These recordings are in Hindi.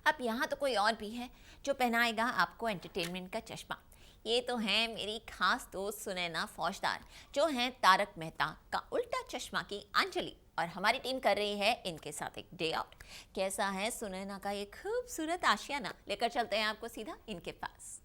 अब यहाँ तो कोई और भी है जो पहनाएगा आपको एंटरटेनमेंट का चश्मा। ये तो है मेरी खास दोस्त सुनैना फौजदार, जो हैं तारक मेहता का उल्टा चश्मा की अंजलि, और हमारी टीम कर रही है इनके साथ एक डे आउट। कैसा है सुनैना का ये खूबसूरत आशियाना, लेकर चलते हैं आपको सीधा इनके पास।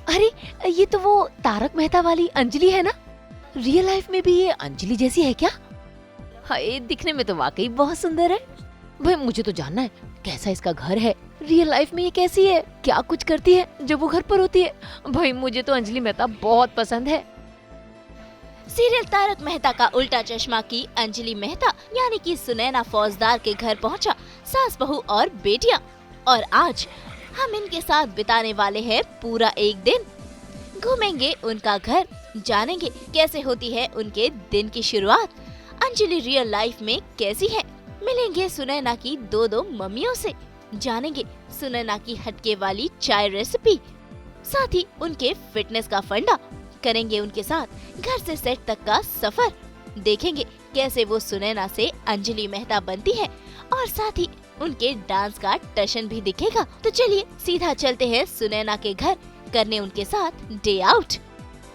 अरे, ये तो वो तारक मेहता वाली अंजलि है ना? रियल लाइफ में भी ये अंजलि जैसी है क्या? हाय, दिखने में तो वाकई बहुत सुंदर है। भाई मुझे तो जानना है कैसा इसका घर है, रियल लाइफ में ये कैसी है, क्या कुछ करती है जब वो घर पर होती है। भाई मुझे तो अंजलि मेहता बहुत पसंद है। सीरियल तारक मेहता का उल्टा चश्मा की अंजलि मेहता यानी कि सुनैना फौजदार के घर पहुंचा सास बहू और बेटियां, और आज हम इनके साथ बिताने वाले हैं पूरा एक दिन। घूमेंगे उनका घर, जानेंगे कैसे होती है उनके दिन की शुरुआत, अंजलि रियल लाइफ में कैसी है, मिलेंगे सुनैना की दो मम्मियों से, जानेंगे सुनैना की हटके वाली चाय रेसिपी, साथ ही उनके फिटनेस का फंडा, करेंगे उनके साथ घर से सेट तक का सफर, देखेंगे कैसे वो सुनैना से अंजलि मेहता बनती है, और साथ ही उनके डांस का टशन भी दिखेगा। तो चलिए सीधा चलते हैं सुनैना के घर, करने उनके साथ डे आउट।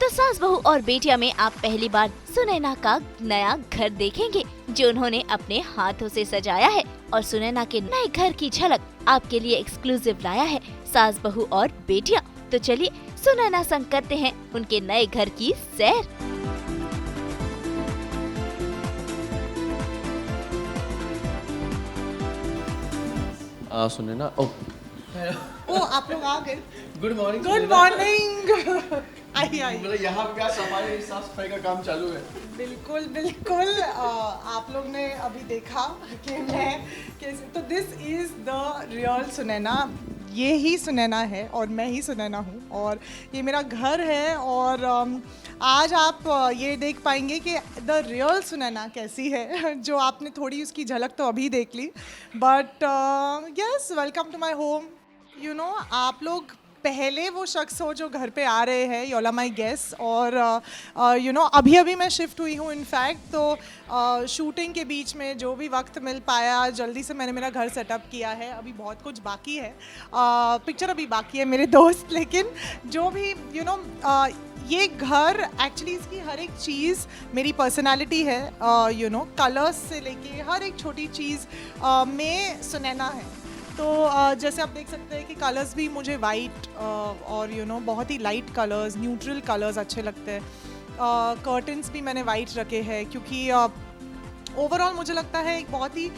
तो सास बहू और बेटिया में आप पहली बार सुनैना का नया घर देखेंगे जो उन्होंने अपने हाथों से सजाया है, और सुनैना के नए घर की झलक आपके लिए एक्सक्लूसिव लाया है सास बहू और बेटिया। तो चलिए सुनैना संग करते हैं उनके नए घर की सैर। सुनैना, ओ आप लोग आ गए। Good morning. Good morning. आइए आइए। मतलब यहाँ पे क्या सफाई साफ सफाई का काम चालू है? बिल्कुल बिल्कुल। आप लोग ने अभी देखा कि मैं कैसे, तो this is the real Sunaina. ये ही सुनैना है और मैं ही सुनैना हूँ, और ये मेरा घर है। और आज आप ये देख पाएंगे कि द रियल सुनैना कैसी है, जो आपने थोड़ी उसकी झलक तो अभी देख ली। But yes, welcome to my home. You know, आप लोग पहले वो शख्स हो जो घर पे आ रहे हैं, योला माई गेस। और यू नो, अभी अभी मैं शिफ्ट हुई हूँ इनफैक्ट, तो शूटिंग के बीच में जो भी वक्त मिल पाया जल्दी से मैंने मेरा घर सेटअप किया है। अभी बहुत कुछ बाकी है, पिक्चर अभी बाकी है मेरे दोस्त, लेकिन जो भी यू नो ये घर एक्चुअली, इसकी हर एक चीज़ मेरी पर्सनालिटी है। यू नो, कलर्स से लेके हर एक छोटी चीज़ में सुनैना है। तो जैसे आप देख सकते हैं कि कलर्स भी मुझे वाइट और यू नो बहुत ही लाइट कलर्स, न्यूट्रल कलर्स अच्छे लगते हैं। कर्टन्स भी मैंने वाइट रखे हैं, क्योंकि ओवरऑल मुझे लगता है एक बहुत ही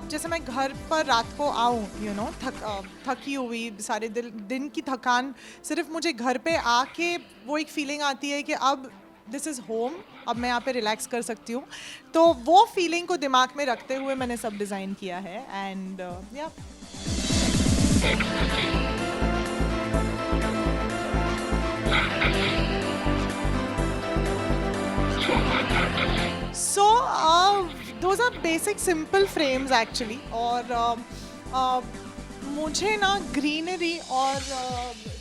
जैसे मैं घर पर रात को आऊँ, यू नो, थकी हुई, सारे दिन की थकान, सिर्फ मुझे घर पे आके वो एक फीलिंग आती है कि अब दिस इज़ होम, अब मैं यहाँ पे रिलैक्स कर सकती हूँ। तो वो फीलिंग को दिमाग में रखते हुए मैंने सब डिज़ाइन किया है। एंड या So those are basic simple frames actually। और मुझे ना ग्रीनरी और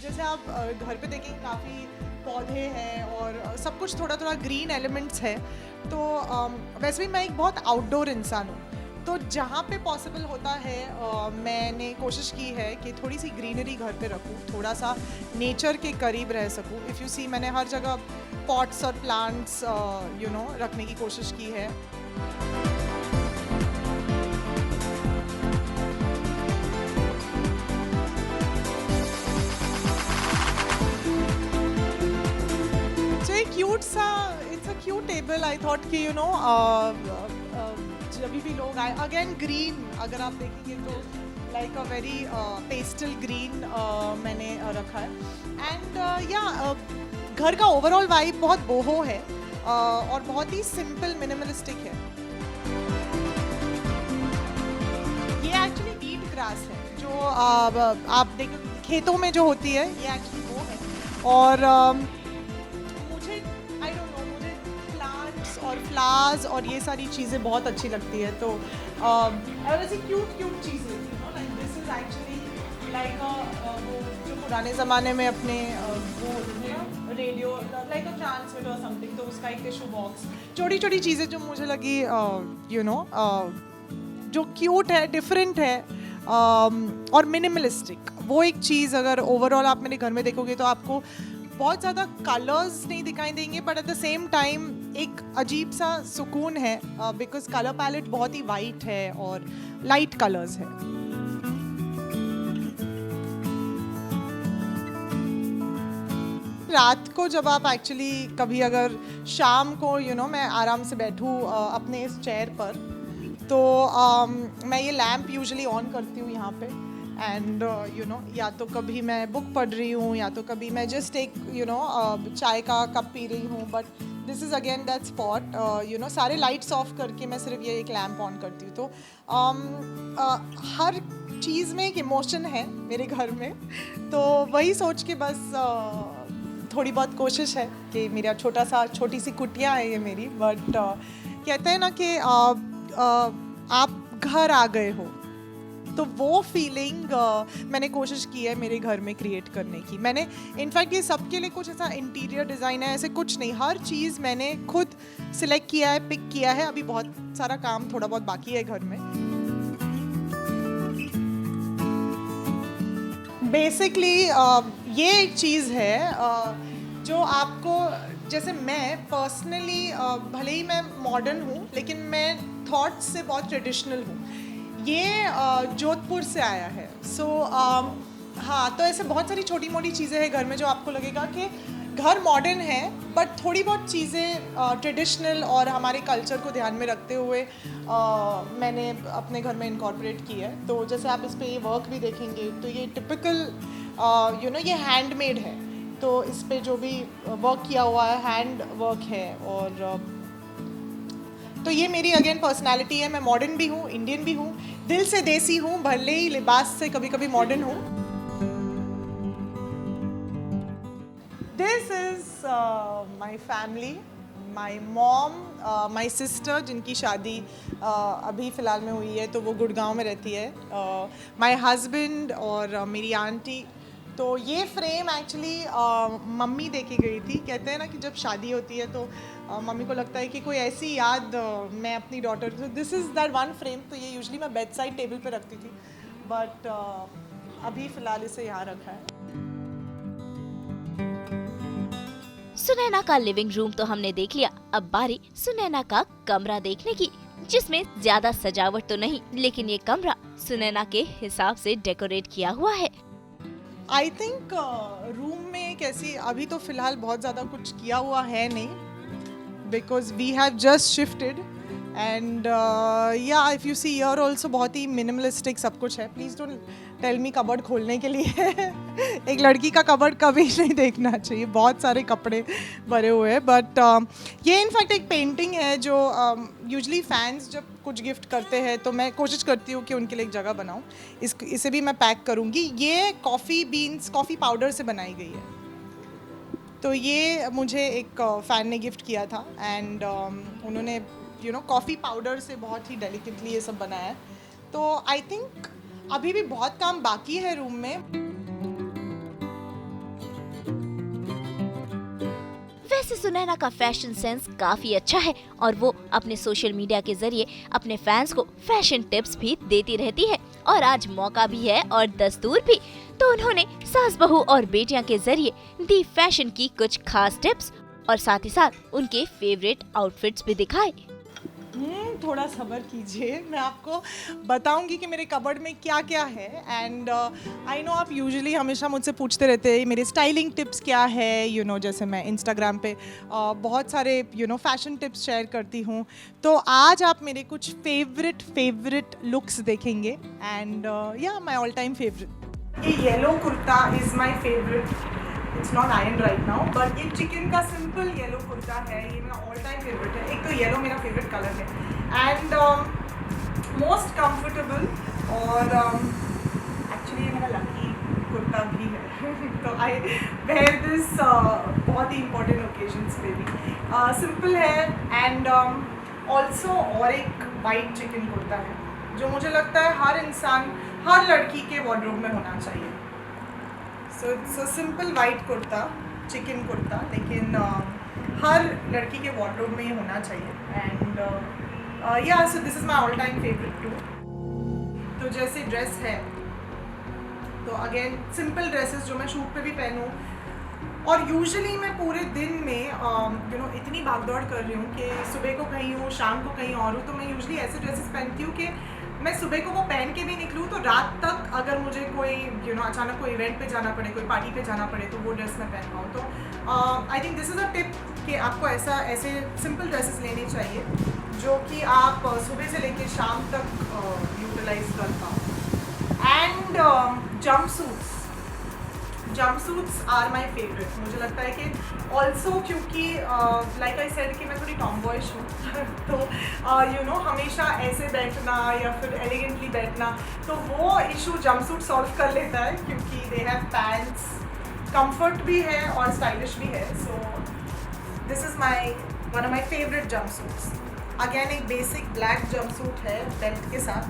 जैसे आप घर पे देखेंगे काफ़ी पौधे हैं और सब कुछ थोड़ा थोड़ा ग्रीन एलिमेंट्स है। तो वैसे भी मैं एक बहुत आउटडोर इंसान हूँ, तो जहाँ पे पॉसिबल होता है मैंने कोशिश की है कि थोड़ी सी ग्रीनरी घर पे रखूँ, थोड़ा सा नेचर के करीब रह सकूँ। इफ़ यू सी, मैंने हर जगह पॉट्स और प्लांट्स यू नो रखने की कोशिश की है। क्यूट सा, it's a cute table. I thought कि यू नो जब भी लोग आए, अगेन ग्रीन, अगर आप देखेंगे तो like a very pastel green मैंने रखा है। एंड या घर का ओवरऑल वाइब बहुत बोहो है और बहुत ही सिंपल मिनिमलिस्टिक है। ये एक्चुअली ग्रास है जो आप देखो खेतों में जो होती है, ये एक्चुअली वो है। और मुझे आई डोंट नो, मुझे प्लांट्स और फ्लावर्स और ये सारी चीज़ें बहुत अच्छी लगती है। तो ऐसी क्यूट चीज़ें, like this is actually like वो जो पुराने ज़माने में अपने वो रेडियो लाइक अ ट्रांसमिटर और समथिंग, तो उसका एक टिश्यू बॉक्स, छोटी चीज़ें जो मुझे लगी जो क्यूट है, डिफरेंट है और मिनिमलिस्टिक। वो एक चीज़ अगर ओवरऑल आप मेरे घर में देखोगे तो आपको बहुत ज़्यादा कलर्स नहीं दिखाई देंगे, but at the same time एक अजीब सा सुकून है, बिकॉज कलर पैलेट बहुत ही वाइट है और लाइट कलर्स है। रात को जब आप एक्चुअली कभी अगर शाम को मैं आराम से बैठूँ अपने इस चेयर पर, तो मैं ये लैम्प यूजुअली ऑन करती हूँ यहाँ पे, एंड या तो कभी मैं बुक पढ़ रही हूँ या तो कभी मैं जस्ट एक चाय का कप पी रही हूँ, but this is again that spot सारे लाइट्स ऑफ करके मैं सिर्फ ये एक लैम्प ऑन करती हूँ। तो हर चीज़ में एक इमोशन है मेरे घर में, तो वही सोच के बस थोड़ी बहुत कोशिश है कि मेरा छोटी सी कुटिया है ये मेरी, बट कहते हैं ना कि आप घर आ गए हो, तो वो फीलिंग मैंने कोशिश की है मेरे घर में क्रिएट करने की। मैंने इनफैक्ट ये सबके लिए कुछ ऐसा इंटीरियर डिज़ाइन है ऐसे कुछ नहीं, हर चीज़ मैंने खुद सिलेक्ट किया है, पिक किया है। अभी बहुत सारा काम थोड़ा बहुत बाकी है घर में। बेसिकली ये एक चीज़ है जो आपको, जैसे मैं पर्सनली भले ही मैं मॉडर्न हूँ लेकिन मैं थॉट्स से बहुत ट्रेडिशनल हूँ। ये जोधपुर से आया है। हाँ, तो ऐसे बहुत सारी छोटी मोटी चीज़ें हैं घर में जो आपको लगेगा कि घर मॉडर्न है, बट थोड़ी बहुत चीज़ें ट्रेडिशनल और हमारे कल्चर को ध्यान में रखते हुए मैंने अपने घर में इनकॉर्पोरेट की है। तो जैसे आप इस पे ये वर्क भी देखेंगे तो ये टिपिकल ये हैंडमेड है, तो इस पे जो भी वर्क किया हुआ है हैंड वर्क है। और तो ये मेरी अगेन पर्सनालिटी है। मैं मॉडर्न भी हूँ, इंडियन भी हूँ, दिल से देसी हूँ, भले ही लिबास से कभी कभी मॉडर्न हूँ। This is my family, my mom, my sister जिनकी शादी अभी फ़िलहाल में हुई है, तो वो गुड़गांव में रहती है, माई हस्बैंड और मेरी आंटी। तो ये फ्रेम एक्चुअली मम्मी दे के गई थी। कहते हैं ना कि जब शादी होती है तो मम्मी को लगता है कि कोई ऐसी याद मैं अपनी डॉटर, तो this is that one frame. तो ये यूजुअली मैं बेड साइड टेबल पे रखती थी, बट अभी फ़िलहाल इसे यहाँ रखा है। सुनैना का लिविंग रूम तो हमने देख लिया, अब बारी सुनैना का कमरा देखने की, जिसमें ज्यादा सजावट तो नहीं, लेकिन ये कमरा सुनैना के हिसाब से डेकोरेट किया हुआ है। आई थिंक रूम में कैसी, अभी तो फ़िलहाल बहुत ज़्यादा कुछ किया हुआ है नहीं, because we have just shifted and yeah if you see here also बहुत ही मिनिमलिस्टिक सब कुछ है। Please don't tell me cupboard खोलने के लिए एक लड़की का कबर्ड कभी नहीं देखना चाहिए, बहुत सारे कपड़े भरे हुए हैं। बट ये इनफैक्ट एक पेंटिंग है जो यूजुअली फैंस जब कुछ गिफ्ट करते हैं तो मैं कोशिश करती हूँ कि उनके लिए एक जगह बनाऊँ। इसे भी मैं पैक करूँगी। ये कॉफ़ी पाउडर से बनाई गई है, तो ये मुझे एक फ़ैन ने गिफ्ट किया था एंड उन्होंने कॉफ़ी पाउडर से बहुत ही डेलिकेटली ये सब बनाया है। तो आई थिंक अभी भी बहुत काम बाकी है रूम में। वैसे सुनैना का फैशन सेंस काफी अच्छा है और वो अपने सोशल मीडिया के जरिए अपने फैंस को फैशन टिप्स भी देती रहती है, और आज मौका भी है और दस्तूर भी, तो उन्होंने सास बहू और बेटियां के जरिए दी फैशन की कुछ खास टिप्स और साथ ही साथ उनके फेवरेट आउटफिट्स भी दिखाए। थोड़ा सब्र कीजिए, मैं आपको बताऊंगी कि मेरे कबर्ड में क्या क्या है। एंड आई नो आप यूजुअली हमेशा मुझसे पूछते रहते हैं मेरे स्टाइलिंग टिप्स क्या है, जैसे मैं इंस्टाग्राम पे बहुत सारे फैशन टिप्स शेयर करती हूँ। तो आज आप मेरे कुछ फेवरेट लुक्स देखेंगे एंड या माय ऑल टाइम फेवरेट। ये yellow kurta is my favourite. It's not iron right now, but ये चिकन का सिंपल येलो कुर्ता है, ये मेरा ऑल टाइम फेवरेट है। एक तो येलो मेरा फेवरेट कलर है एंड मोस्ट कंफर्टेबल, और का भी है तो आई वेयर दिस बहुत ही इंपॉर्टेंट ओकेजन्स पे भी सिंपल है एंड ऑल्सो और एक वाइट चिकन कुर्ता है जो मुझे लगता है हर इंसान, हर लड़की के वार्डरोब में होना चाहिए. So it's a simple white kurta, chicken kurta, लेकिन हर लड़की के वार्डरोब में ही होना चाहिए. एंड या so this is my all time favourite too. तो जैसे ड्रेस है तो अगेन सिंपल ड्रेसेस जो मैं शूट पे भी पहनूँ, और यूजुअली मैं पूरे दिन में इतनी भागदौड़ कर रही हूँ कि सुबह को कहीं हूँ, शाम को कहीं और हूँ, तो मैं यूजुअली ऐसे ड्रेसेस पहनती हूँ कि मैं सुबह को वो पहन के भी निकलूँ तो रात तक अगर मुझे कोई अचानक कोई इवेंट पे जाना पड़े, कोई पार्टी पे जाना पड़े, तो वो ड्रेस मैं पहन पाऊँ. तो I think this is a tip कि आपको ऐसे सिंपल ड्रेसेस लेने चाहिए जो कि आप सुबह से लेकर शाम तक यूटिलाइज कर पाओ. And jumpsuits are my favourite. मुझे लगता है कि ऑल्सो क्योंकि लाइक आई सेड कि मैं थोड़ी टॉमबॉयश हूँ तो हमेशा ऐसे बैठना या फिर एलिगेंटली बैठना, तो वो इशू जंपसूट सॉल्व कर लेता है क्योंकि दे हैव पैंट्स, कंफर्ट भी है और स्टाइलिश भी है. So this is one of my favourite jumpsuits. Again एक बेसिक ब्लैक जंपसूट है बेल्ट के साथ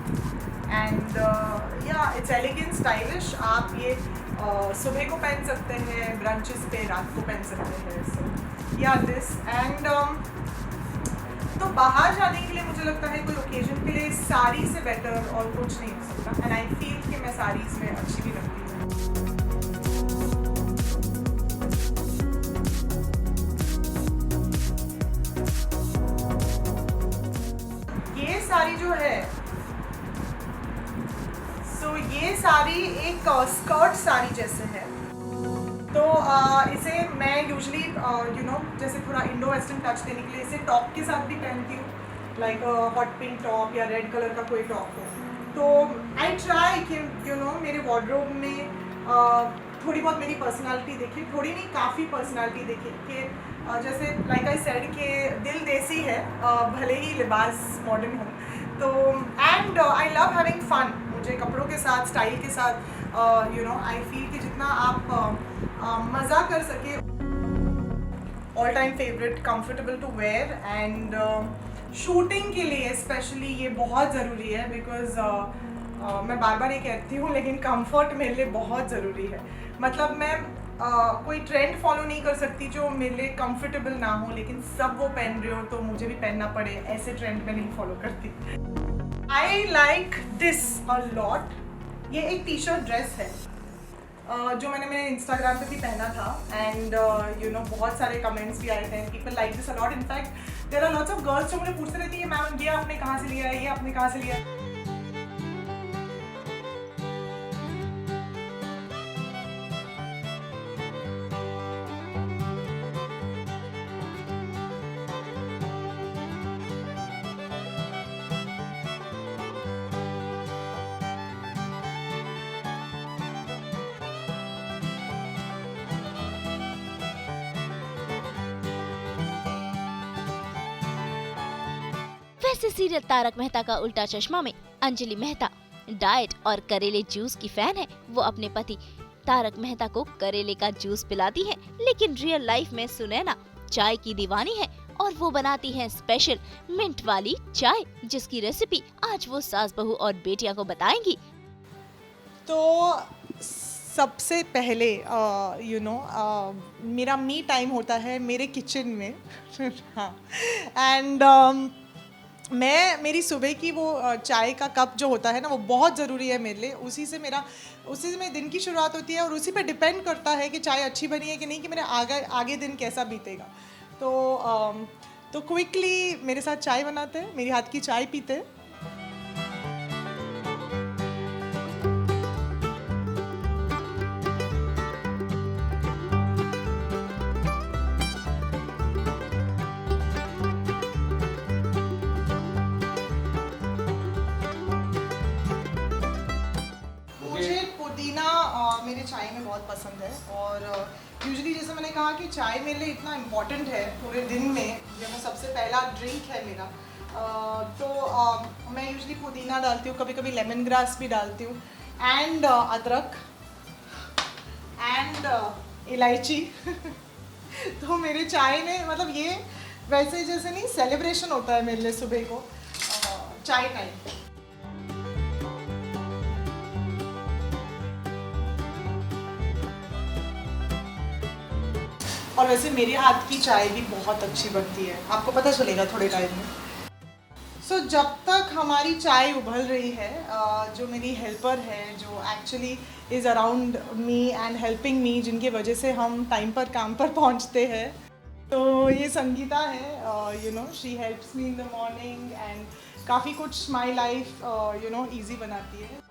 एंड या इट्स एलिगेंट, स्टाइलिश. आप ये सुबह को पहन सकते हैं, ब्रंचेस पे रात को पहन सकते हैं. सो या दिस एंड तो बाहर जाने के लिए मुझे लगता है कोई ओकेजन के लिए साड़ी से बेटर और कुछ नहीं हो सकता. एंड आई फील कि मैं साड़ीज़ में अच्छी भी लगती हूँ. ये साड़ी जो है, ये साड़ी एक स्कर्ट साड़ी जैसे है. तो इसे मैं यूजुअली जैसे थोड़ा इंडो वेस्टर्न टच देने के लिए इसे टॉप के साथ भी पहनती हूँ, लाइक हॉट पिंक टॉप या रेड कलर का कोई टॉप हो. तो आई ट्राई कि मेरे वार्डरोब में थोड़ी बहुत मेरी पर्सनालिटी दिखे, थोड़ी नहीं काफ़ी पर्सनालिटी दिखे कि जैसे लाइक आई सेड कि दिल देसी है भले ही लिबास मॉडर्न हो. तो and I love having fun. मुझे कपड़ों के साथ, स्टाइल के साथ आई फील कि जितना आप मज़ा कर सके. All time favourite, comfortable to wear and shooting के लिए स्पेशली ये बहुत ज़रूरी है बिकॉज मैं बार बार ये कहती हूँ लेकिन कंफर्ट मेरे लिए बहुत ज़रूरी है. मतलब मैं कोई ट्रेंड फॉलो नहीं कर सकती जो मेरे लिए कंफर्टेबल ना हो, लेकिन सब वो पहन रहे हो तो मुझे भी पहनना पड़े, ऐसे ट्रेंड में नहीं फॉलो करती. I like this a lot. ये एक टी शर्ट ड्रेस है जो मैंने मेरे इंस्टाग्राम पे भी पहना था एंड बहुत सारे कमेंट्स भी आए थे. People like this a lot. In fact there are lots of girls जो मुझे पूछते रहती है मैम ये आपने कहाँ से लिया है, ये आपने कहाँ से लिया है. वैसे सीरियल तारक मेहता का उल्टा चश्मा में अंजलि मेहता डाइट और करेले जूस की फैन है. वो अपने पति तारक मेहता को करेले का जूस पिलाती है, लेकिन रियल लाइफ में सुनैना चाय की दीवानी है और वो बनाती है स्पेशल मिंट वाली चाय, जिसकी रेसिपी आज वो सास बहू और बेटियां को बताएंगी. तो सबसे पहले मेरा मी टाइम होता है मेरे किचन में. हाँ. एंड मेरी सुबह की वो चाय का कप जो होता है ना वो बहुत ज़रूरी है मेरे लिए. उसी से मेरे दिन की शुरुआत होती है और उसी पे डिपेंड करता है कि चाय अच्छी बनी है कि नहीं, कि मेरे आगे दिन कैसा बीतेगा. तो क्विकली मेरे साथ चाय बनाते हैं, मेरी हाथ की चाय पीते हैं. मेरे चाय में बहुत पसंद है और यूजुअली जैसे मैंने कहा कि चाय मेरे लिए इतना इम्पॉर्टेंट है पूरे दिन में, जो सबसे पहला ड्रिंक है मेरा. तो मैं यूजुअली पुदीना डालती हूँ, कभी कभी लेमन ग्रास भी डालती हूँ एंड अदरक. एंड इलायची। तो मेरे चाय ने मतलब ये वैसे जैसे नहीं सेलिब्रेशन होता है मेरे लिए सुबह को चाय टाइम। और वैसे मेरे हाथ की चाय भी बहुत अच्छी बनती है, आपको पता चलेगा थोड़े टाइम में। सो जब तक हमारी चाय उबल रही है, जो मेरी हेल्पर है जो actually is around me and helping me, जिनकी वजह से हम टाइम पर काम पर पहुंचते हैं, तो ये संगीता है। You know she helps me in the morning and काफ़ी कुछ my life you know easy बनाती है।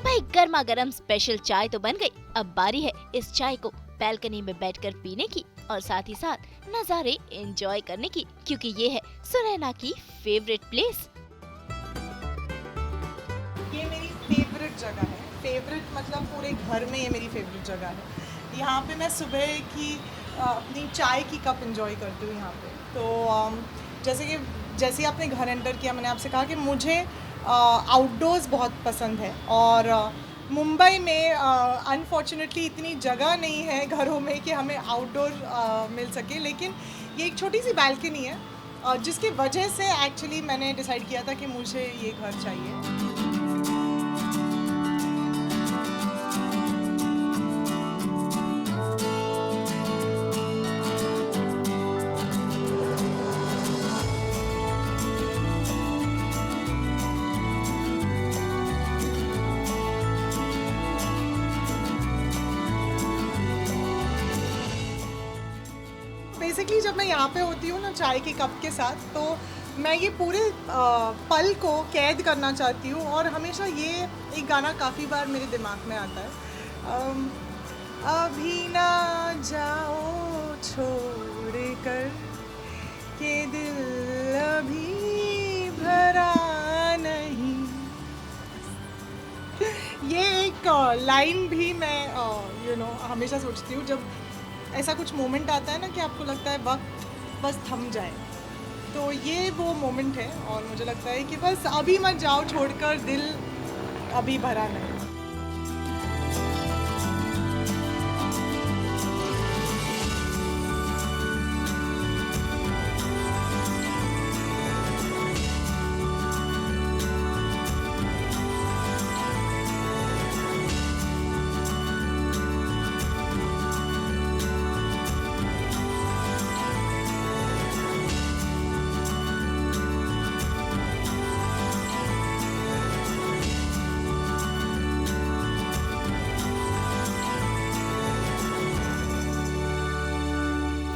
भाई गर्मा गर्म स्पेशल चाय तो बन गई, अब बारी है इस चाय को बैल्कनी में बैठकर पीने की और साथ ही साथ नज़ारे एंजॉय करने की, क्योंकि ये है सुनैना की फेवरेट प्लेस। ये मेरी फेवरेट जगह है, फेवरेट मतलब पूरे घर में ये मेरी फेवरेट जगह है। यहाँ पे मैं सुबह की अपनी चाय की कप एंजॉय करती हूँ यहाँ पे। तो जैसे ही आपने घर एंटर किया, मैंने आपसे कहा कि मुझे आउटडोर्स बहुत पसंद है और मुंबई में अनफॉर्चुनेटली इतनी जगह नहीं है घरों में कि हमें आउटडोर मिल सके, लेकिन ये एक छोटी सी बालकनी है जिसकी वजह से एक्चुअली मैंने डिसाइड किया था कि मुझे ये घर चाहिए। बेसिकली जब मैं यहाँ पे होती हूँ ना चाय के कप के साथ, तो मैं ये पूरे पल को कैद करना चाहती हूँ और हमेशा ये एक गाना काफ़ी बार मेरे दिमाग में आता है। अभी ना जाओ छोड़ कर के दिल अभी भरा नहीं। ये एक लाइन भी मैं हमेशा सोचती हूँ जब ऐसा कुछ मोमेंट आता है ना कि आपको लगता है वक्त बस थम जाए, तो ये वो मोमेंट है और मुझे लगता है कि बस अभी मत जाओ छोड़कर दिल अभी भरा नहीं।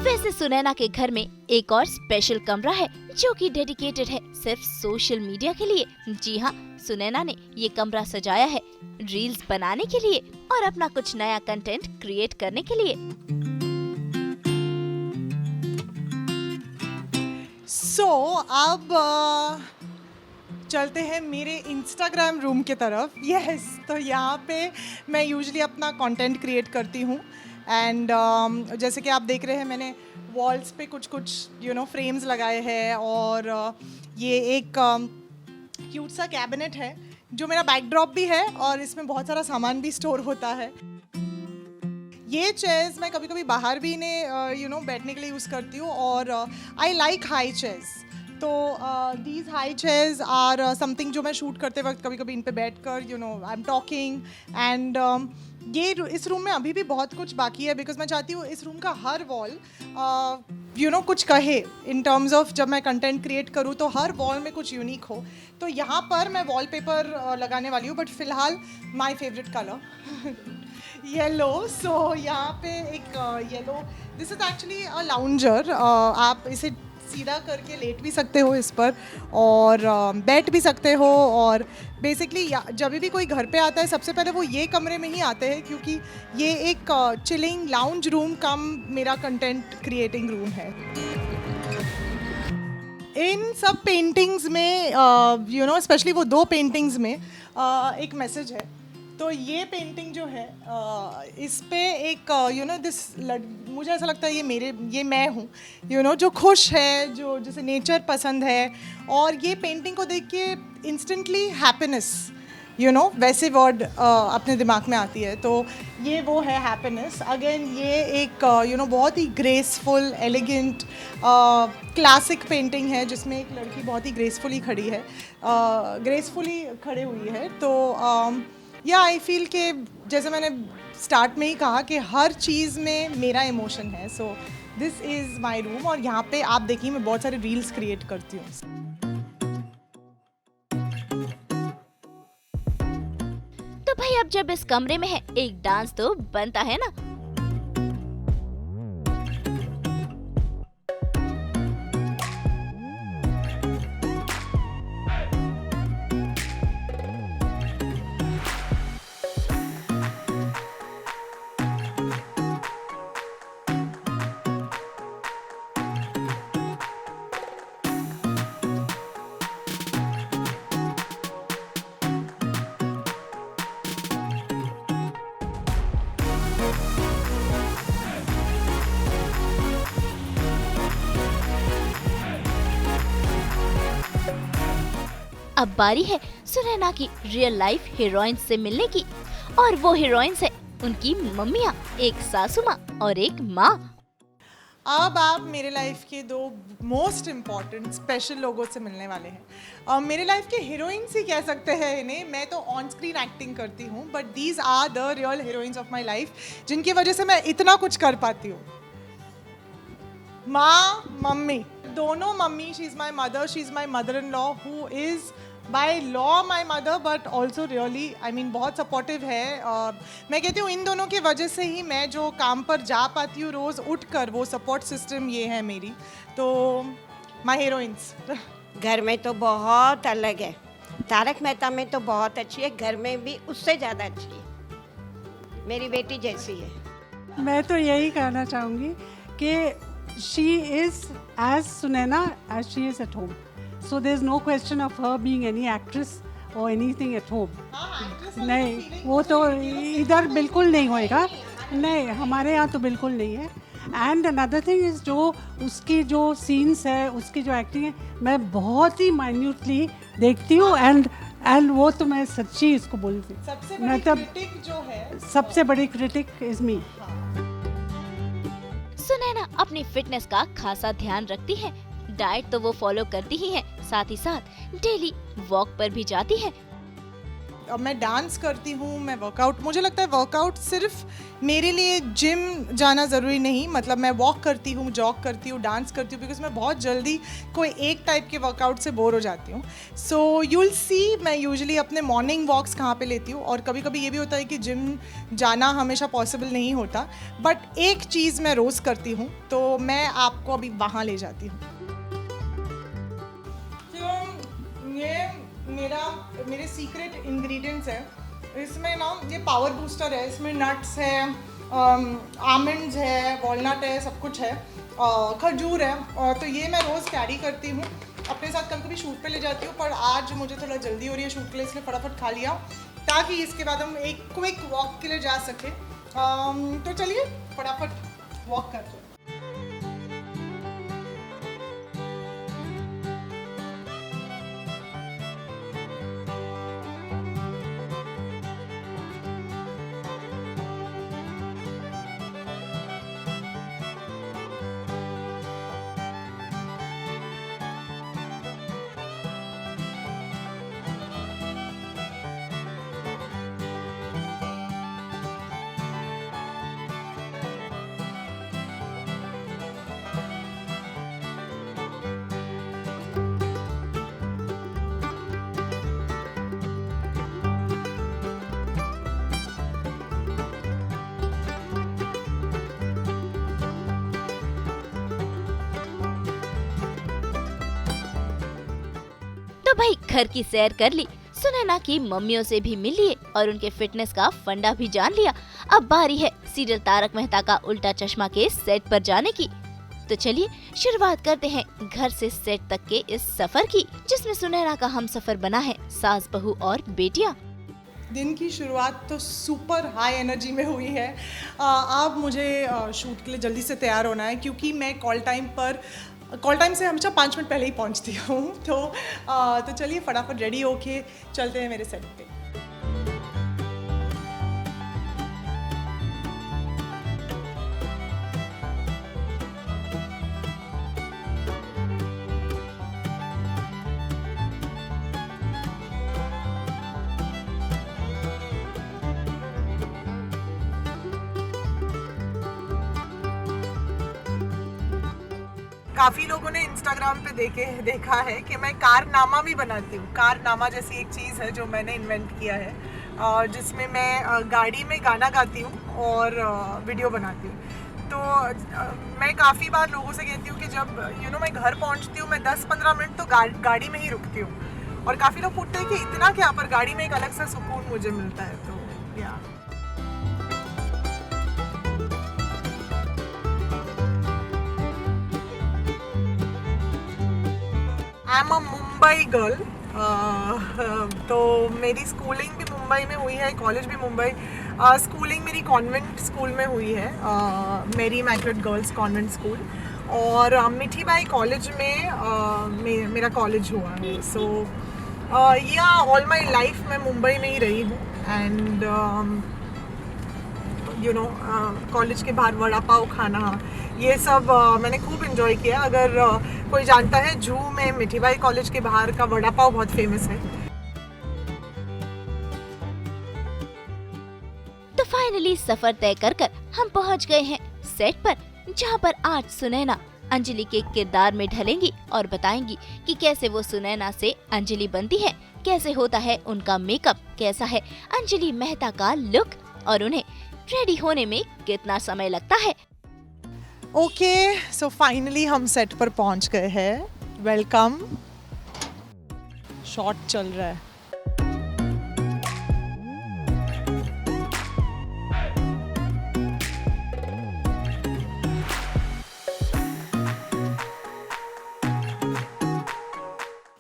वैसे सुनैना के घर में एक और स्पेशल कमरा है जो कि डेडिकेटेड है सिर्फ सोशल मीडिया के लिए। जी हाँ, सुनैना ने ये कमरा सजाया है रील्स बनाने के लिए और अपना कुछ नया कंटेंट क्रिएट करने के लिए। अब चलते हैं मेरे इंस्टाग्राम रूम की तरफ। यस, तो यहाँ पे मैं यूजुअली अपना कंटेंट क्रिएट करती हूँ एंड जैसे कि आप देख रहे हैं मैंने वॉल्स पे कुछ फ्रेम्स लगाए हैं और ये एक क्यूट सा कैबिनेट है जो मेरा बैकड्रॉप भी है और इसमें बहुत सारा सामान भी स्टोर होता है। ये चेयर्स मैं कभी कभी बाहर भी इन्हें बैठने के लिए यूज़ करती हूँ और आई लाइक हाई चेयर्स। तो these high chairs are something जो मैं शूट करते वक्त कभी कभी इन पे बैठकर आई एम टॉकिंग एंड ये इस रूम में अभी भी बहुत कुछ बाकी है बिकॉज मैं चाहती हूँ इस रूम का हर वॉल कुछ कहे इन टर्म्स ऑफ जब मैं कंटेंट क्रिएट करूँ तो हर वॉल में कुछ यूनिक हो। तो यहाँ पर मैं वॉलपेपर लगाने वाली हूँ बट फिलहाल माय फेवरेट कलर येलो। सो यहाँ पे एक yellow, this is actually a lounger. आप इसे सीधा करके लेट भी सकते हो इस पर और बैठ भी सकते हो और बेसिकली जब भी कोई घर पे आता है सबसे पहले वो ये कमरे में ही आते हैं क्योंकि ये एक चिलिंग लाउंज रूम कम मेरा कंटेंट क्रिएटिंग रूम है। इन सब पेंटिंग्स में स्पेशली वो दो पेंटिंग्स में एक मैसेज है। तो ये पेंटिंग जो है इस पे एक मुझे ऐसा लगता है ये मैं हूँ जो खुश है, जो जैसे नेचर पसंद है और ये पेंटिंग को देख के इंस्टेंटली हैप्पीनेस वैसे वर्ड अपने दिमाग में आती है। तो ये वो है हैप्पीनेस। अगेन ये एक बहुत ही ग्रेसफुल, एलिगेंट, क्लासिक पेंटिंग है जिसमें एक लड़की बहुत ही ग्रेसफुली खड़े हुई है। तो आई फील कि जैसे मैंने स्टार्ट में ही कहा कि हर चीज़ में मेरा इमोशन है। So this is my room, और यहाँ पे आप देखिए मैं बहुत सारे रील्स क्रिएट करती हूँ। तो भाई अब जब इस कमरे में है, एक डांस तो बनता है ना। अब बारी है सुनैना की रियल लाइफ हीरोइन से मिलने की, और वो हीरोइंस है उनकी मम्मियाँ, एक सासू माँ और एक माँ। अब आप मेरे लाइफ के दो मोस्ट इम्पॉर्टेंट स्पेशल लोगों से मिलने वाले हैं। मेरे लाइफ के हीरोइंस ही कह सकते हैं इन्हें। मैं तो ऑन स्क्रीन एक्टिंग करती हूँ, but these are the real heroines of my life, जिनकी वजह से मैं इतना कुछ कर पाती हूँ। माँ, मम्मी, दोनों mummy. She is my mother, she is my mother in law, who is by law my mother, but also really बहुत सपोर्टिव है। मैं कहती हूँ इन दोनों की वजह से ही मैं जो काम पर जा पाती हूँ रोज़ उठ कर, वो सपोर्ट सिस्टम ये है मेरी। तो माई हीरोइंस। घर में तो बहुत अलग है, तारक मेहता में तो बहुत अच्छी है, घर में भी उससे ज़्यादा अच्छी है, मेरी बेटी जैसी है। मैं तो यही कहना चाहूँगी कि she is as Sunaina as she is at home. So there's no question of her being any actress or anything at home. नहीं, वो तो इधर बिल्कुल नहीं होएगा। नहीं, हमारे यहाँ तो बिल्कुल नहीं है। एंड अनदर थिंग इज जो उसकी जो सीन्स है, उसकी जो एक्टिंग है, मैं बहुत ही माइन्यूटली देखती हूँ। एंड वो तो मैं सच्ची इसको बोलती हूँ। सबसे बड़ी क्रिटिक इज मी। सुनैना अपनी फिटनेस का खासा ध्यान रखती है। डाइट तो वो फॉलो करती ही है, साथ ही साथ डेली वॉक पर भी जाती है। मैं डांस करती हूँ, मैं वर्कआउट, मुझे लगता है वर्कआउट सिर्फ मेरे लिए जिम जाना ज़रूरी नहीं। मतलब मैं वॉक करती हूँ, जॉग करती हूँ, डांस करती हूँ, बिकॉज मैं बहुत जल्दी कोई एक टाइप के वर्कआउट से बोर हो जाती हूँ। सो यू विल सी मैं यूजुअली अपने मॉर्निंग वॉक्स कहाँ पे लेती हूँ, और कभी कभी ये भी होता है कि जिम जाना हमेशा पॉसिबल नहीं होता, बट एक चीज़ मैं रोज़ करती हूँ, तो मैं आपको अभी वहाँ ले जाती हूँ। ये मेरे सीक्रेट इंग्रेडिएंट्स है। इसमें ना ये पावर बूस्टर है, इसमें नट्स है, आमंड्स है, वॉलनट है, सब कुछ है, खजूर है। तो ये मैं रोज़ कैरी करती हूँ अपने साथ। कभी कभी शूट पे ले जाती हूँ, पर आज मुझे थोड़ा जल्दी हो रही है शूट के लिए, इसलिए फटाफट खा लिया ताकि इसके बाद हम एक क्विक वॉक के लिए जा सके। तो चलिए फटाफट वॉक करते हैं। तो भाई घर की सैर कर ली, सुनैना की मम्मियों से भी मिल लिए और उनके फिटनेस का फंडा भी जान लिया। अब बारी है सीरियल तारक मेहता का उल्टा चश्मा के सेट पर जाने की। तो चलिए शुरुआत करते हैं घर से सेट तक के इस सफर की, जिसमें सुनैना का हमसफर बना है सास बहू और बेटियां। दिन की शुरुआत तो सुपर हाई एनर्जी में हुई है। अब मुझे शूट के लिए जल्दी से तैयार होना है, क्योंकि मैं कॉल टाइम से हमेशा 5 मिनट पहले ही पहुंचती हूँ। तो चलिए फटाफट रेडी होके चलते हैं मेरे सेट पे। काफ़ी लोगों ने इंस्टाग्राम पे देखा है कि मैं कारनामा भी बनाती हूँ। कारनामा जैसी एक चीज़ है जो मैंने इन्वेंट किया है, जिसमें मैं गाड़ी में गाना गाती हूँ और वीडियो बनाती हूँ। तो मैं काफ़ी बार लोगों से कहती हूँ कि जब मैं घर पहुँचती हूँ, मैं 10-15 मिनट तो गाड़ी में ही रुकती हूँ। और काफ़ी लोग पूछते हैं कि इतना क्या, पर गाड़ी में एक अलग सा सुकून मुझे मिलता है। तो या I am a Mumbai girl. तो मेरी स्कूलिंग भी मुंबई में हुई है, कॉलेज भी मुंबई। स्कूलिंग मेरी कॉन्वेंट स्कूल में हुई है, मेरी इमैक्युलेट गर्ल्स कॉन्वेंट स्कूल। और मिठीबाई कॉलेज में मेरा कॉलेज हुआ है। सो या ऑल माई लाइफ मैं मुंबई में ही रही हूँ। एंड कॉलेज के बाहर वड़ा पाव खाना, ये सब मैंने खूब इन्जॉय किया। अगर कोई जानता है, जूहू में मिठीबाई कॉलेज के बाहर का वड़ा पाव बहुत फेमस है। तो फाइनली सफर तय कर हम पहुंच गए हैं सेट पर, जहां पर आज सुनैना अंजलि के किरदार में ढलेंगी और बताएंगी कि कैसे वो सुनैना से अंजलि बनती है, कैसे होता है उनका मेकअप, कैसा है अंजलि मेहता का लुक और उन्हें रेडी होने में कितना समय लगता है। ओके, सो फाइनली हम सेट पर पहुंच गए हैं। वेलकम। शॉट चल रहा है।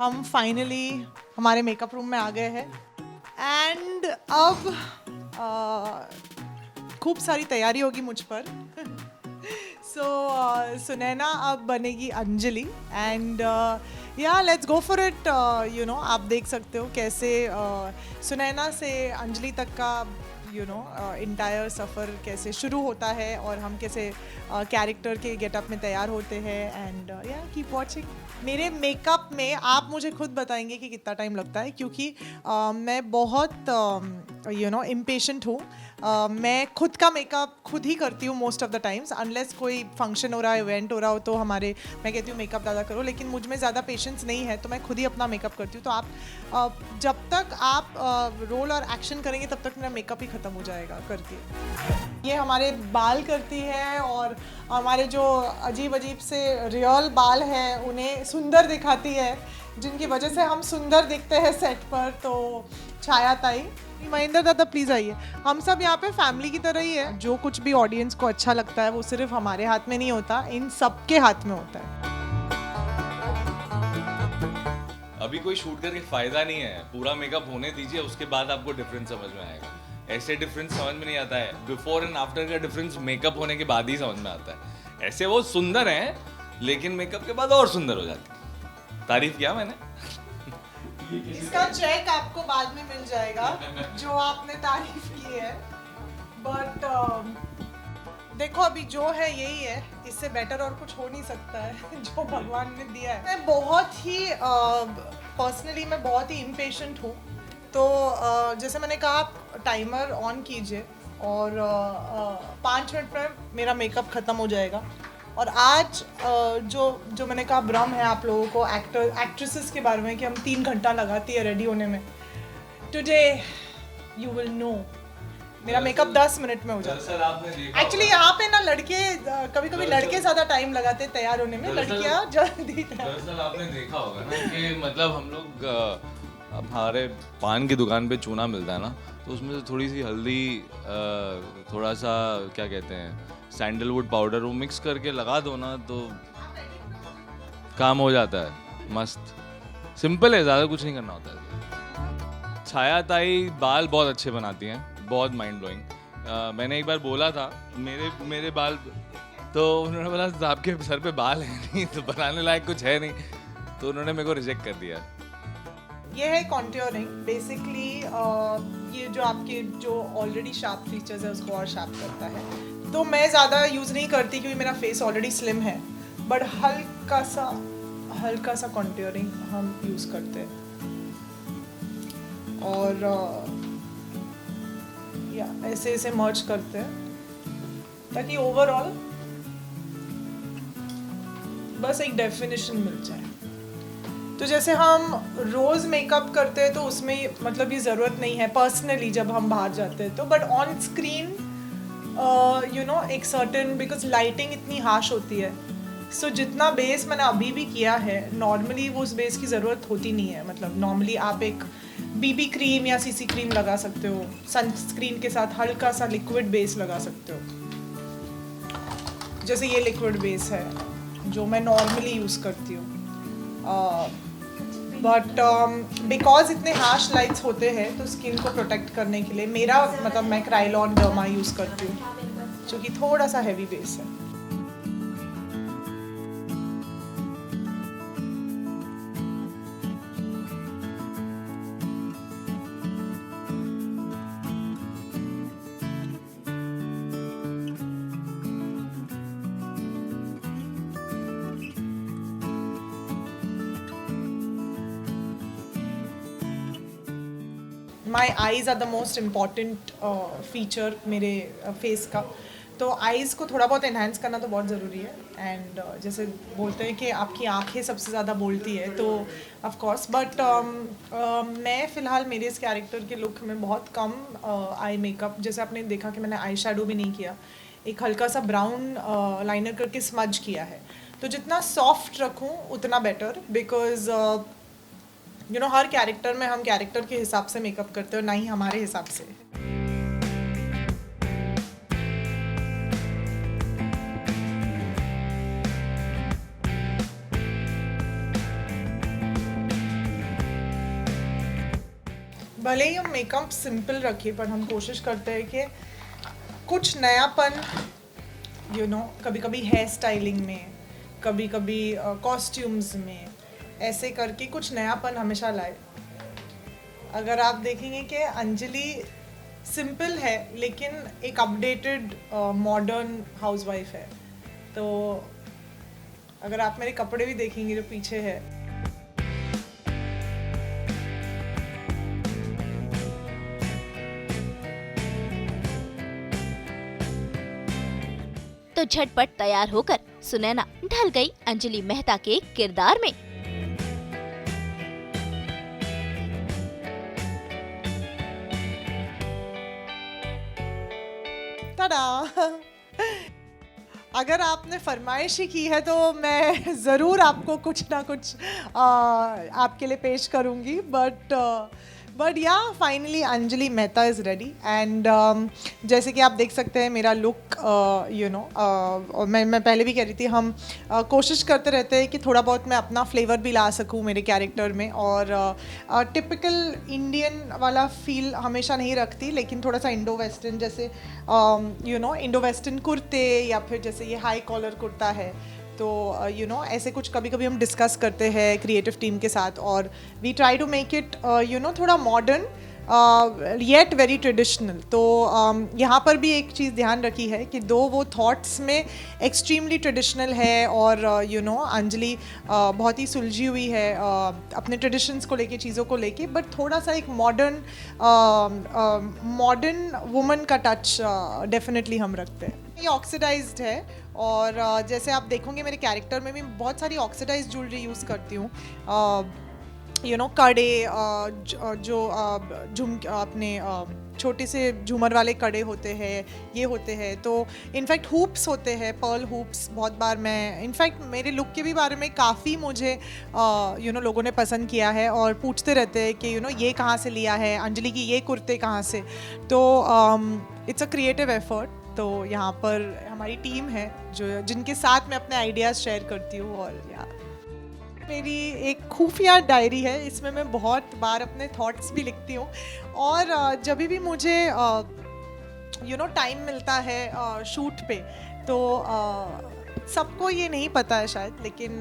हम फाइनली हमारे मेकअप रूम में आ गए हैं एंड अब खूब सारी तैयारी होगी मुझ पर। सो सुनैना अब बनेगी अंजलि एंड या लेट्स गो फॉर इट। आप देख सकते हो कैसे सुनैना से अंजलि तक का इंटायर सफ़र कैसे शुरू होता है और हम कैसे कैरेक्टर के गेटअप में तैयार होते हैं। एंड या कीप वॉचिंग। मेरे मेकअप में आप मुझे खुद बताएंगे कि कितना टाइम लगता है, क्योंकि मैं बहुत इम्पेशेंट हूँ। मैं खुद का मेकअप खुद ही करती हूँ most of the times, unless कोई फंक्शन हो रहा है, इवेंट हो रहा हो तो मैं कहती हूँ मेकअप ज़्यादा करो, लेकिन मुझ में ज़्यादा पेशेंस नहीं है तो मैं खुद ही अपना मेकअप करती हूँ। तो आप जब तक आप रोल और एक्शन करेंगे तब तक मेरा मेकअप ही ख़त्म हो जाएगा करके। ये हमारे बाल करती है और हमारे जो अजीब अजीब से रियल बाल हैं उन्हें सुंदर दिखाती है, जिनकी वजह से हम सुंदर दिखते हैं सेट पर। तो छाया ताई, महेंद्र दादा प्लीज़ आइए। हम सब यहाँ पे फैमिली की तरह ही है। जो कुछ भी ऑडियंस को अच्छा लगता है वो सिर्फ हमारे हाथ में नहीं होता, इन सबके हाथ में होता है। अभी कोई शूट करके फायदा नहीं है, पूरा मेकअप होने दीजिए, उसके बाद आपको डिफरेंस समझ में आएगा। ऐसे डिफरेंस समझ में नहीं आता है, बिफोर एंड आफ्टर का डिफरेंस मेकअप होने के बाद ही समझ में आता है। ऐसे वो सुंदर हैं लेकिन मेकअप के बाद और सुंदर हो जाते हैं। तारीफ किया मैंने। इसका चेक आपको बाद में मिल जाएगा जो आपने तारीफ की है। बट देखो अभी जो है यही है, इससे बेटर और कुछ हो नहीं सकता है जो भगवान ने दिया है। मैं बहुत ही पर्सनली मैं बहुत ही इम्पेशेंट हूँ। तो जैसे मैंने कहा टाइमर ऑन कीजिए और 5 मिनट में मेरा मेकअप ख़त्म हो जाएगा। और आज जो मैंने कहा भ्रम है आप लोगों को एक्ट्रेसेस के बारे में कि हम 3 घंटा लगाती है रेडी होने में। टुडे यू विल नो मेरा मेकअप 10 मिनट में हो जाता है। एक्चुअली यहाँ पे ना लड़के कभी लड़के ज़्यादा टाइम लगाते हैं तैयार होने में, लड़कियाँ जल्दी। दरअसल आपने देखा होगा ना कि मतलब हम लोग हमारे पान की दुकान पे चूना मिलता है ना, तो उसमें से थोड़ी सी हल्दी, थोड़ा सा क्या कहते हैं सैंडलवुड पाउडर, वो मिक्स करके लगा दो ना तो काम हो जाता है। मस्त सिंपल है, ज़्यादा कुछ नहीं करना होता है। छाया ताई बाल बहुत अच्छे बनाती हैं, बहुत माइंड ब्लोइंग। मैंने एक बार बोला था मेरे बाल, तो उन्होंने बोला आपके सर पे बाल है नहीं तो बनाने लायक कुछ है नहीं, तो उन्होंने मेरे को रिजेक्ट कर दिया। ये है कॉन्ट्योरिंग। बेसिकली ये जो आपके जो ऑलरेडी शार्प फीचर्स है उसको और शार्प करता है। तो मैं ज़्यादा यूज़ नहीं करती क्योंकि मेरा फेस ऑलरेडी स्लिम है, बट हल्का सा कॉन्ट्योरिंग हम यूज़ करते हैं। और या ऐसे मर्ज करते हैं ताकि ओवरऑल बस एक डेफिनेशन मिल जाए। तो जैसे हम रोज़ मेकअप करते हैं तो उसमें मतलब ये ज़रूरत नहीं है पर्सनली जब हम बाहर जाते हैं तो, but on screen you know एक सर्टेन, बिकॉज लाइटिंग इतनी हार्श होती है, सो जितना बेस मैंने अभी भी किया है नॉर्मली वो उस बेस की ज़रूरत होती नहीं है। मतलब नॉर्मली आप एक बीबी क्रीम या सीसी क्रीम लगा सकते हो, सनस्क्रीन के साथ हल्का सा लिक्विड बेस लगा सकते हो, जैसे ये लिक्विड बेस है जो मैं नॉर्मली यूज़ करती हूँ। बट बिकॉज इतने हार्श लाइट्स होते हैं तो स्किन को प्रोटेक्ट करने के लिए मेरा मतलब मैं क्राइलॉन डर्मा यूज़ करती हूँ जो कि थोड़ा सा हैवी बेस है। My eyes are the most important feature मेरे फेस का, तो आईज़ को थोड़ा बहुत एनहांस करना तो बहुत ज़रूरी है। एंड जैसे बोलते हैं कि आपकी आंखें सबसे ज़्यादा बोलती है, तो ऑफ कोर्स बट मैं फ़िलहाल मेरे इस कैरेक्टर के लुक में बहुत कम आई मेकअप, जैसे आपने देखा कि मैंने आई शैडो भी नहीं किया, एक हल्का सा ब्राउन लाइनर करके स्मज किया है। तो जितना सॉफ्ट रखूँ उतना better, because you know her character में हम कैरेक्टर के हिसाब से मेकअप करते हो, ना ही हमारे हिसाब से। भले ही हम मेकअप सिंपल रखें पर हम कोशिश करते हैं कि कुछ नयापन यू नो कभी कभी हेयर स्टाइलिंग में, कभी कभी कॉस्ट्यूम्स में, ऐसे करके कुछ नयापन हमेशा लाए। अगर आप देखेंगे कि अंजलि सिंपल है लेकिन एक अपडेटेड मॉडर्न हाउसवाइफ है, तो अगर आप मेरे कपड़े भी देखेंगे जो पीछे है, तो झटपट तैयार होकर सुनैना ढल गई अंजलि मेहता के किरदार में। अगर आपने फरमाइशी की है तो मैं ज़रूर आपको कुछ ना कुछ आपके लिए पेश करूँगी, बट या finally Anjali Mehta is ready. And जैसे कि आप देख सकते हैं मेरा लुक यू नो, और मैं पहले भी कह रही थी हम कोशिश करते रहते हैं कि थोड़ा बहुत मैं अपना फ्लेवर भी ला सकूं मेरे कैरेक्टर में, और टिपिकल इंडियन वाला फील हमेशा नहीं रखती, लेकिन थोड़ा सा इंडो वेस्टर्न, जैसे यू नो इंडो वेस्टर्न कुर्ते या फिर जैसे ये हाई कॉलर कुर्ता है, तो यू नो ऐसे कुछ कभी कभी हम डिस्कस करते हैं क्रिएटिव टीम के साथ, और we try to make it you know थोड़ा मॉडर्न येट वेरी ट्रेडिशनल। तो यहाँ पर भी एक चीज़ ध्यान रखी है कि दो वो थॉट्स में एक्सट्रीमली ट्रेडिशनल है, और यू नो अंजलि बहुत ही सुलझी हुई है अपने ट्रेडिशंस को लेके, चीज़ों को लेके, बट थोड़ा सा एक मॉडर्न वुमन का टच डेफिनेटली हम रखते हैं। ये ऑक्सीडाइज्ड है, और जैसे आप देखोगे मेरे कैरेक्टर में भी बहुत सारी ऑक्सीडाइज्ड ज्वेलरी यूज़ करती हूँ, यू नो कड़े जो अपने छोटे से झूमर वाले कड़े होते हैं, ये होते हैं, तो इनफैक्ट हुप्स होते हैं, पर्ल हुप्स। बहुत बार मैं इनफैक्ट मेरे लुक के भी बारे में काफ़ी मुझे यू नो लोगों ने पसंद किया है और पूछते रहते हैं कि यू नो ये कहाँ से लिया है, अंजलि की ये कुर्ते कहाँ से। तो इट्स अ क्रिएटिव एफर्ट। तो यहाँ पर हमारी टीम है जो जिनके साथ मैं अपने आइडियाज़ शेयर करती हूँ, और यार मेरी एक खुफिया डायरी है, इसमें मैं बहुत बार अपने थॉट्स भी लिखती हूँ, और जब भी मुझे यू नो टाइम मिलता है शूट पे, तो सबको ये नहीं पता है शायद, लेकिन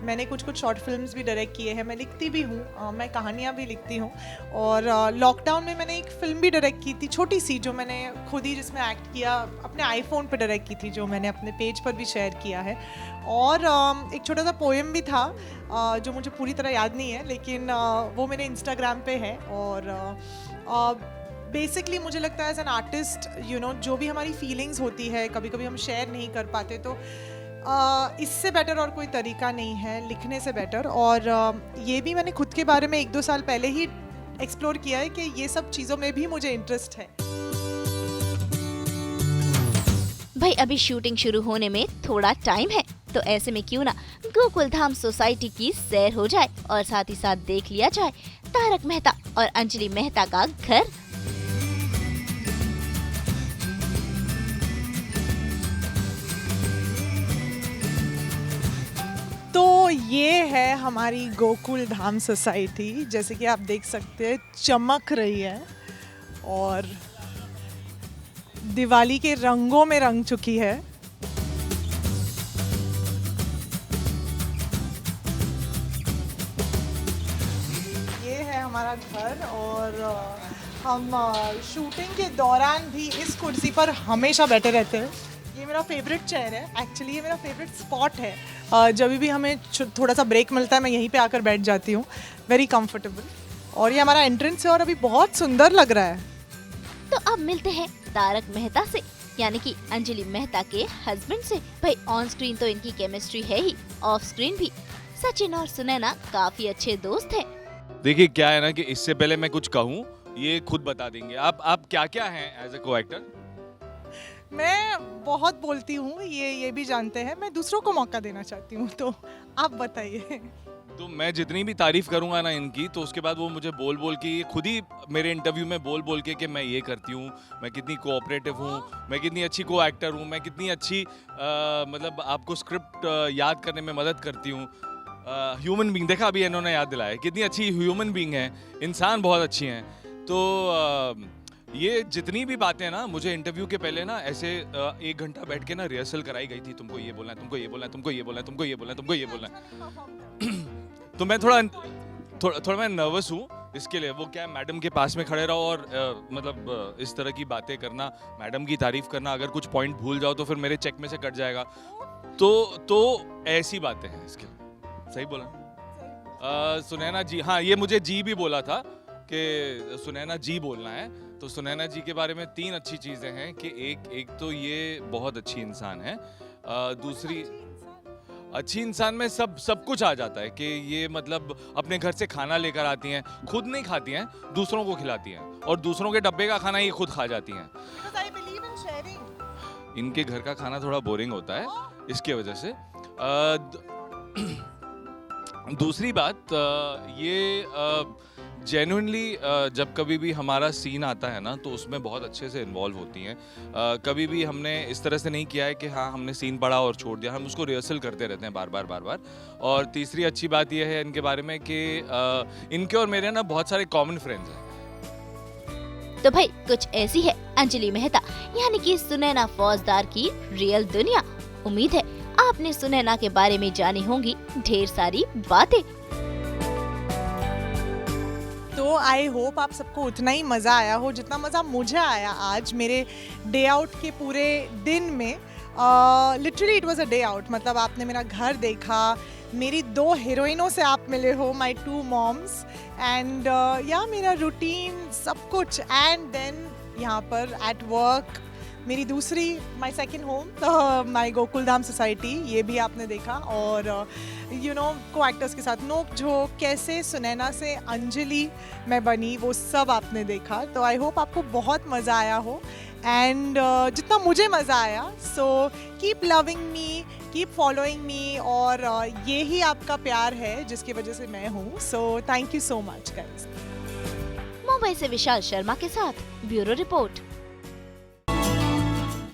मैंने कुछ शॉर्ट फिल्म्स भी डायरेक्ट किए हैं, मैं लिखती भी हूँ, मैं कहानियाँ भी लिखती हूँ, और लॉकडाउन में मैंने एक फ़िल्म भी डायरेक्ट की थी छोटी सी, जो मैंने खुद ही जिसमें एक्ट किया अपने आईफोन पर डायरेक्ट की थी, जो मैंने अपने पेज पर भी शेयर किया है। और एक छोटा सा पोएम भी था जो मुझे पूरी तरह याद नहीं है, लेकिन वो मेरे इंस्टाग्राम पे है। और बेसिकली मुझे लगता है as an artist you know जो भी हमारी फीलिंग्स होती है कभी कभी हम शेयर नहीं कर पाते, तो इससे बेटर और कोई तरीका नहीं है लिखने से बेटर। और ये भी मैंने खुद के बारे में 1-2 साल पहले ही एक्सप्लोर किया है कि ये सब चीज़ों में भी मुझे इंटरेस्ट है। भाई अभी शूटिंग शुरू होने में थोड़ा टाइम है, तो ऐसे में क्यों ना गोकुल धाम सोसाइटी की सैर हो जाए और साथ ही साथ देख लिया जाए तारक मेहता और अंजलि मेहता का घर। तो ये है हमारी गोकुल धाम सोसाइटी, जैसे कि आप देख सकते हैं चमक रही है और दिवाली के रंगों में रंग चुकी है। ये है हमारा घर और हम शूटिंग के दौरान भी इस कुर्सी पर हमेशा बैठे रहते हैं। ये मेरा फेवरेट चेयर है, एक्चुअली ये मेरा फेवरेट स्पॉट है। जब भी हमें थोड़ा सा ब्रेक मिलता है मैं यहीं पे आकर बैठ जाती हूँ, वेरी कंफर्टेबल। और ये हमारा एंट्रेंस है और अभी बहुत सुंदर लग रहा है। तो अब मिलते हैं तारक मेहता से, यानी कि अंजलि मेहता के हस्बैंड से। भाई ऑन स्क्रीन तो इनकी केमिस्ट्री है ही, ऑफ स्क्रीन भी। सचिन और सुनैना काफी अच्छे दोस्त हैं। देखिए क्या है ना कि इससे पहले मैं कुछ कहूँ ये खुद बता देंगे। आप क्या क्या हैं एज ए को एक्टर? मैं बहुत बोलती हूँ, ये भी जानते हैं। मैं दूसरों को मौका देना चाहती हूँ, तो आप बताइए। तो मैं जितनी भी तारीफ करूंगा ना इनकी, तो उसके बाद वो मुझे बोल बोल के, ये खुद ही मेरे इंटरव्यू में बोल बोल के कि मैं ये करती हूँ, मैं कितनी कोऑपरेटिव हूँ, मैं कितनी अच्छी को एक्टर हूँ, मैं कितनी अच्छी मतलब आपको स्क्रिप्ट याद करने में मदद करती हूँ। ह्यूमन बीइंग, देखा अभी इन्होंने याद दिलाया, कितनी अच्छी ह्यूमन बीइंग है, इंसान बहुत अच्छी हैं। तो ये जितनी भी बातें ना मुझे इंटरव्यू के पहले ना ऐसे 1 घंटा बैठ के ना रिहर्सल कराई गई थी। तुमको ये बोलना है, तुमको ये बोलना है, तुमको ये बोलना है, तुमको ये बोलना है, तुमको ये बोलना है। तो मैं थोड़ा मैं नर्वस हूँ इसके लिए। वो क्या, मैडम के पास में खड़े रहो और मतलब इस तरह की बातें करना, मैडम की तारीफ करना, अगर कुछ पॉइंट भूल जाओ तो फिर मेरे चेक में से कट जाएगा। तो ऐसी बातें हैं इसके लिए। सही बोला सुनैना जी? हाँ, ये मुझे जी भी बोला था कि सुनैना जी बोलना है। तो सुनैना जी के बारे में 3 अच्छी चीज़ें हैं कि एक तो ये बहुत अच्छी इंसान है, दूसरी अच्छी इंसान में सब कुछ आ जाता है कि ये मतलब अपने घर से खाना लेकर आती हैं, खुद नहीं खाती हैं, दूसरों को खिलाती हैं, और दूसरों के डब्बे का खाना ये खुद खा जाती हैं। इनके घर का खाना थोड़ा बोरिंग होता है, इसके वजह से। दूसरी बात, ये जेन्युइनली जब कभी भी हमारा सीन आता है ना तो उसमें बहुत अच्छे से इन्वॉल्व होती हैं। कभी भी हमने इस तरह से नहीं किया है कि हाँ हमने सीन पढ़ा और छोड़ दिया, हम उसको रिहर्सल करते रहते हैं बार बार। और तीसरी अच्छी बात यह है इनके बारे में कि इनके और मेरे ना बहुत सारे कॉमन फ्रेंड्स हैं। तो भाई कुछ ऐसी है अंजलि मेहता, यानी कि सुनैना फौजदार की रियल दुनिया। उम्मीद है आपने सुनैना के बारे में जानी होंगी ढेर सारी बातें। तो आई होप आप सबको उतना ही मज़ा आया हो जितना मज़ा मुझे आया आज मेरे डे आउट के पूरे दिन में। Literally it was a day out. मतलब आपने मेरा घर देखा, मेरी 2 हीरोइनों से आप मिले हो, माय 2 मॉम्स, एंड या मेरा रूटीन सब कुछ। एंड देन यहाँ पर एट वर्क मेरी दूसरी my second home my Gokul Dham society, ये भी आपने देखा। और यू नो को एक्टर्स के साथ नोक झोंक, कैसे सुनैना से अंजलि मैं बनी, वो सब आपने देखा। तो आई होप आपको बहुत मज़ा आया हो, एंड जितना मुझे मज़ा आया। So keep loving me, keep following me, और ये ही आपका प्यार है जिसकी वजह से मैं हूँ। So thank you so much guys. Mumbai से विशाल शर्मा के साथ ब्यूरो रिपोर्ट।